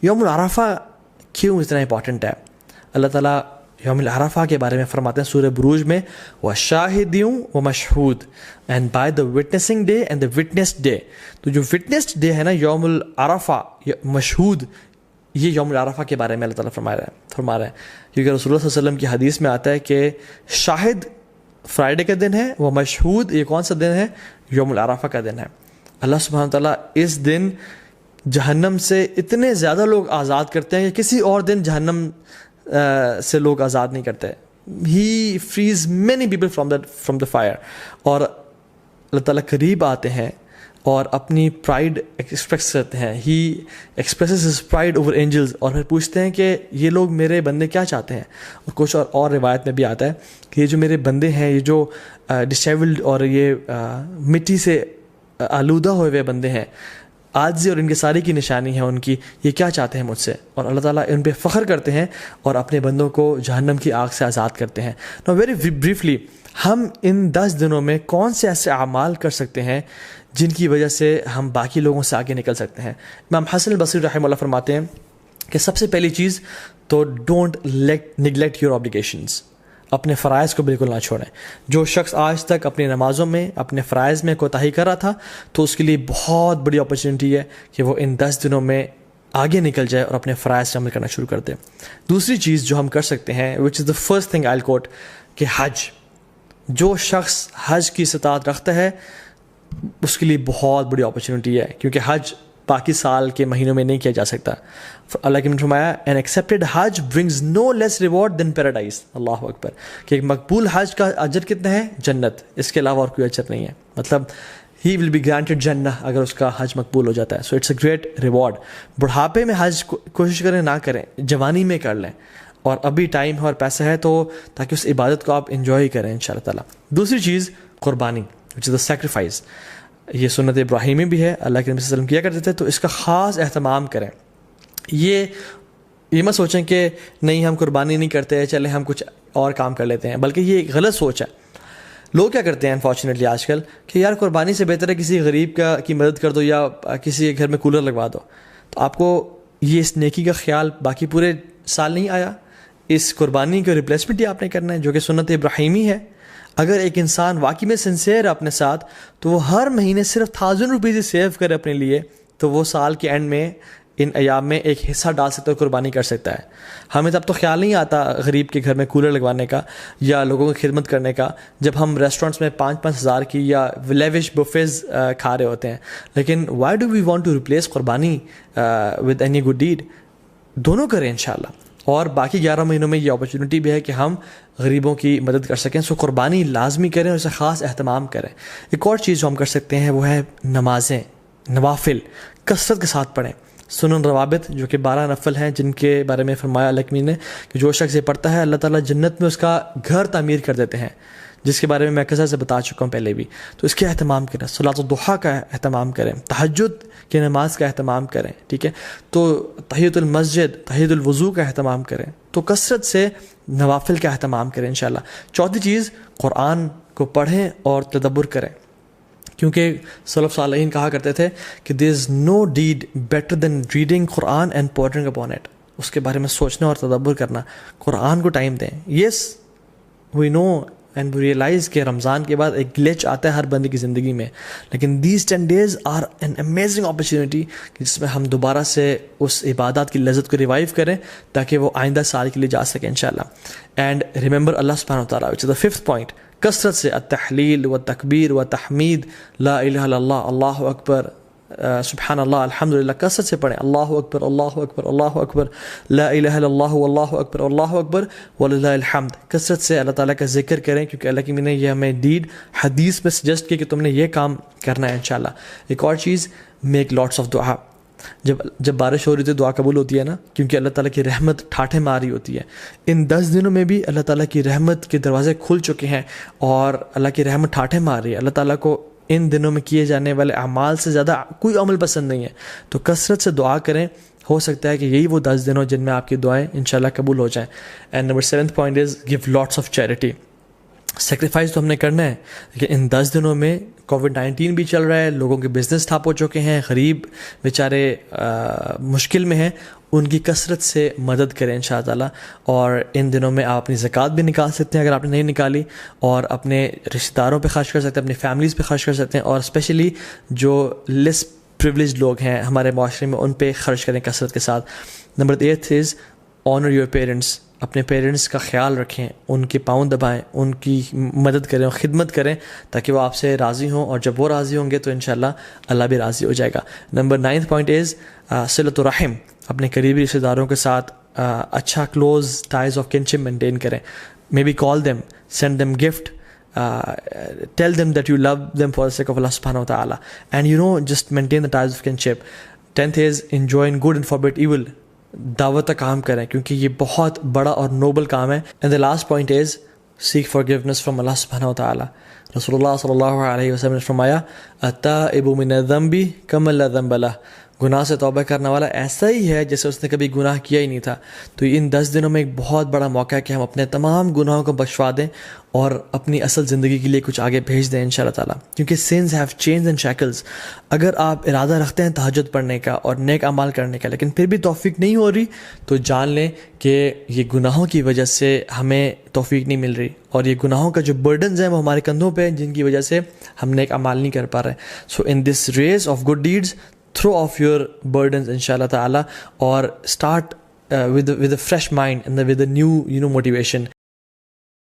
یوم العرفہ کیوں اتنا امپورٹنٹ ہے؟ اللہ تعالیٰ یوم العرفہ کے بارے میں فرماتے ہیں سورہ بروج میں وَشَاهِدٍ وَمَشْهُودٍ and by the witnessing day and the witnessed day. تو جو وٹنسڈ ڈے ہے نا یوم العرفہ، مشہود، یہ یوم العرفہ کے بارے میں اللہ تعالیٰ فرما رہا ہے کیونکہ رسول اللہ صلی اللہ علیہ وسلم کی حدیث میں آتا ہے کہ شاہد فرائیڈے کا دن ہے، وہ مشہود یہ کون سا دن ہے؟ یوم العرفہ کا دن ہے. اللہ سبحانہ تعالیٰ اس دن جہنم سے اتنے زیادہ لوگ آزاد کرتے ہیں کہ کسی اور دن جہنم سے لوگ آزاد نہیں کرتے. He frees many people from the fire. اور اللہ تعالیٰ قریب آتے ہیں اور اپنی پرائڈ ایکسپریس کرتے ہیں. He expresses his pride over angels, اور پھر پوچھتے ہیں کہ یہ لوگ میرے بندے کیا چاہتے ہیں. اور کچھ اور روایت میں بھی آتا ہے کہ یہ جو میرے بندے ہیں، یہ جو ڈسیبلڈ اور یہ مٹی سے آلودہ ہوئے ہوئے بندے ہیں، عاجزی اور ان کے ساری کی نشانی ہے ان کی، یہ کیا چاہتے ہیں مجھ سے. اور اللہ تعالیٰ ان پہ فخر کرتے ہیں اور اپنے بندوں کو جہنم کی آگ سے آزاد کرتے ہیں. نو ویری بریفلی، ہم ان 10 دنوں میں کون سے ایسے اعمال کر سکتے ہیں جن کی وجہ سے ہم باقی لوگوں سے آگے نکل سکتے ہیں؟ امام حسن البصری رحمہ اللہ فرماتے ہیں کہ سب سے پہلی چیز تو ڈونٹ نیگلیکٹ یور آبلیگیشنز. اپنے فرائض کو بالکل نہ چھوڑیں. جو شخص آج تک اپنی نمازوں میں اپنے فرائض میں کوتاہی کر رہا تھا تو اس کے لیے بہت بڑی اپرچونیٹی ہے کہ وہ ان 10 دنوں میں آگے نکل جائے اور اپنے فرائض سے عمل کرنا شروع کر دے. دوسری چیز جو ہم کر سکتے ہیں وچ از دا فرسٹ تھنگ آئی کوٹ، کہ حج. جو شخص حج کی استطاعت رکھتا ہے اس کے لیے بہت بڑی اپرچونیٹی ہے، کیونکہ حج باقی سال کے مہینوں میں نہیں کیا جا سکتا. اللہ کے نے فرمایا این ایکسیپٹیڈ حج برنگز نو لیس ریوارڈ دین پیراڈائز. اللہ اکبر. کہ ایک مقبول حج کا اجر کتنا ہے؟ جنت، اس کے علاوہ اور کوئی اجر نہیں ہے. مطلب ہی ول بی گرانٹیڈ جنہ اگر اس کا حج مقبول ہو جاتا ہے. So it's a great reward. بڑھاپے میں حج کوشش کریں نہ کریں، جوانی میں کر لیں، اور ابھی ٹائم ہے اور پیسہ ہے تو تاکہ اس عبادت کو آپ انجوائے کریں ان شاء اللہ تعالیٰ. دوسری چیز قربانی، وچ از دا سیکریفائس. یہ سنت ابراہیمی بھی ہے، اللہ کے نبی صلی اللہ علیہ وسلم کیا کرتے تھے، تو اس کا خاص اہتمام کریں. یہ مت سوچیں کہ نہیں ہم قربانی نہیں کرتے، چلیں ہم کچھ اور کام کر لیتے ہیں، بلکہ یہ ایک غلط سوچ ہے. لوگ کیا کرتے ہیں انفارچونیٹلی آج کل کہ یار قربانی سے بہتر ہے کسی غریب کی مدد کر دو یا کسی کے گھر میں کولر لگوا دو. تو آپ کو یہ اس نیکی کا خیال باقی پورے سال نہیں آیا. اس قربانی کا ریپلیسمنٹ ہی آپ نے کرنا ہے جو کہ سنت ابراہیمی ہے. اگر ایک انسان واقعی میں سنسیئر ہے اپنے ساتھ تو وہ ہر مہینے صرف 1000 روپیز سیو کرے اپنے لیے، تو وہ سال کے اینڈ میں ان ایام میں ایک حصہ ڈال سکتا ہے، قربانی کر سکتا ہے. ہمیں تب تو خیال نہیں آتا غریب کے گھر میں کولر لگوانے کا یا لوگوں کی خدمت کرنے کا جب ہم ریسٹورینٹس میں 5-5 ہزار کی یا لیوش بفیز کھا رہے ہوتے ہیں. لیکن why do we want to replace qurbani with any good deed? دونوں کریں انشاءاللہ. اور باقی 11 مہینوں میں یہ اپرچونیٹی بھی ہے کہ ہم غریبوں کی مدد کر سکیں. سو قربانی لازمی کریں اور اسے خاص اہتمام کریں. ایک اور چیز جو ہم کر سکتے ہیں وہ ہے نمازیں، نوافل کثرت کے ساتھ پڑھیں. سنن روابط جو کہ 12 نفل ہیں جن کے بارے میں فرمایا اللہ نے کہ جو شخص یہ پڑھتا ہے اللہ تعالیٰ جنت میں اس کا گھر تعمیر کر دیتے ہیں، جس کے بارے میں کثرت سے بتا چکا ہوں پہلے بھی. تو اس کے اہتمام کریں. صلاۃ الضحیٰ کا اہتمام کریں، تہجد کی نماز کا اہتمام کریں. ٹھیک ہے، تو تحیۃ المسجد، تحیۃ الوضو کا اہتمام کریں. تو کثرت سے نوافل کا اہتمام کریں انشاءاللہ. چوتھی چیز قرآن کو پڑھیں اور تدبر کریں، کیونکہ سلف صالحین کہا کرتے تھے کہ there is no deed better than reading Quran and pondering upon it. اس کے بارے میں سوچنا اور تدبر کرنا. قرآن کو ٹائم دیں. یس وی نو اینڈ وی ریئلائز کہ رمضان کے بعد ایک گلیچ آتا ہے ہر بندے کی زندگی میں، لیکن these 10 days are an amazing opportunity جس میں ہم دوبارہ سے اس عبادات کی لذت کو ریوائیو کریں تاکہ وہ آئندہ سال کے لیے جا سکیں انشاءاللہ. اینڈ ریممبر اللہ سبحانہ وتعالیٰ، وچ از دا 5th point، کثرت سے التحلیل و تکبیر و تحمید، لا الہ الا اللہ، اللہ اکبر، سبحان اللہ، الحمدللہ، کثرت سے پڑھیں. اللہ اکبر، اللہ اکبر، اللہ اکبر، لا الہ الا اللہ، اللہ اکبر، اللہ اکبر وللہ الحمد. کثرت سے اللہ تعالیٰ کا ذکر کریں کیونکہ اللہ کی نے یہ ہمیں ڈیڈ حدیث میں سجیسٹ کیا کہ تم نے یہ کام کرنا ہے انشاءاللہ. ایک اور چیز، میک لاٹس آف دعا. جب بارش ہو رہی ہوتی ہے دعا قبول ہوتی ہے نا، کیونکہ اللہ تعالیٰ کی رحمت ٹھاٹھے ماری ہوتی ہے. ان 10 دنوں میں بھی اللہ تعالیٰ کی رحمت کے دروازے کھل چکے ہیں اور اللہ کی رحمت ٹھاٹھے مار رہی ہے. اللہ تعالیٰ کو ان دنوں میں کیے جانے والے اعمال سے زیادہ کوئی عمل پسند نہیں ہے. تو کثرت سے دعا کریں. ہو سکتا ہے کہ یہی وہ 10 دن ہو جن میں آپ کی دعائیں انشاءاللہ قبول ہو جائیں. And number 7th point is give lots of charity. Sacrifice تو ہم نے کرنا ہے، لیکن ان 10 دنوں میں کووڈ-19 بھی چل رہا ہے، لوگوں کے بزنس ٹھپ ہو چکے ہیں، غریب بیچارے مشکل میں ہیں، ان کی کثرت سے مدد کریں انشاء اللہ. اور ان دنوں میں آپ اپنی زکوٰۃ بھی نکال سکتے ہیں اگر آپ نے نہیں نکالی، اور اپنے رشتہ داروں پہ خرچ کر سکتے ہیں، اپنی فیملیز پہ خرچ کر سکتے ہیں، اور اسپیشلی جو لیس پریولیجڈ لوگ ہیں ہمارے معاشرے میں ان پہ خرچ کریں کثرت کے ساتھ. Number 8 is owner your parents. اپنے پیرنٹس کا خیال رکھیں، ان کے پاؤں دبائیں، ان کی مدد کریں اور خدمت کریں تاکہ وہ آپ سے راضی ہوں، اور جب وہ راضی ہوں گے تو انشاءاللہ اللہ بھی راضی ہو جائے گا. Number 9 point is صلۃ الرحم. اپنے قریبی رشتہ داروں کے ساتھ اچھا close ties of kinship maintain کریں. Maybe call them, send them gift, tell them that you love them for the sake of Allah subhanahu wa ta'ala, and just maintain the ties of kinship. 10th is enjoin good and forbid evil. دعوت کا کام کریں کیونکہ یہ بہت بڑا اور Nobel کام ہے. and the last point is seek forgiveness from Allah subhanahu wa ta'ala. رسول اللہ صلی اللہ علیہ وسلم نے فرمایا التائب من الذنب کمن لا ذنب لہ. گناہ سے توبہ کرنے والا ایسا ہی ہے جیسے اس نے کبھی گناہ کیا ہی نہیں تھا. تو ان 10 دنوں میں ایک بہت بڑا موقع ہے کہ ہم اپنے تمام گناہوں کو بخشوا دیں اور اپنی اصل زندگی کے لیے کچھ آگے بھیج دیں انشاءاللہ تعالیٰ, کیونکہ sins have chains and shackles. اگر آپ ارادہ رکھتے ہیں تہجد پڑھنے کا اور نیک اعمال کرنے کا لیکن پھر بھی توفیق نہیں ہو رہی, تو جان لیں کہ یہ گناہوں کی وجہ سے ہمیں توفیق نہیں مل رہی, اور یہ گناہوں کا جو برڈنز ہیں وہ ہمارے کندھوں پہ ہیں جن کی وجہ سے ہم نیک اعمال نہیں کر پا رہے. So in this race of good deeds throw off your burdens inshallah ta'ala, or start with a fresh mind and with a new motivation.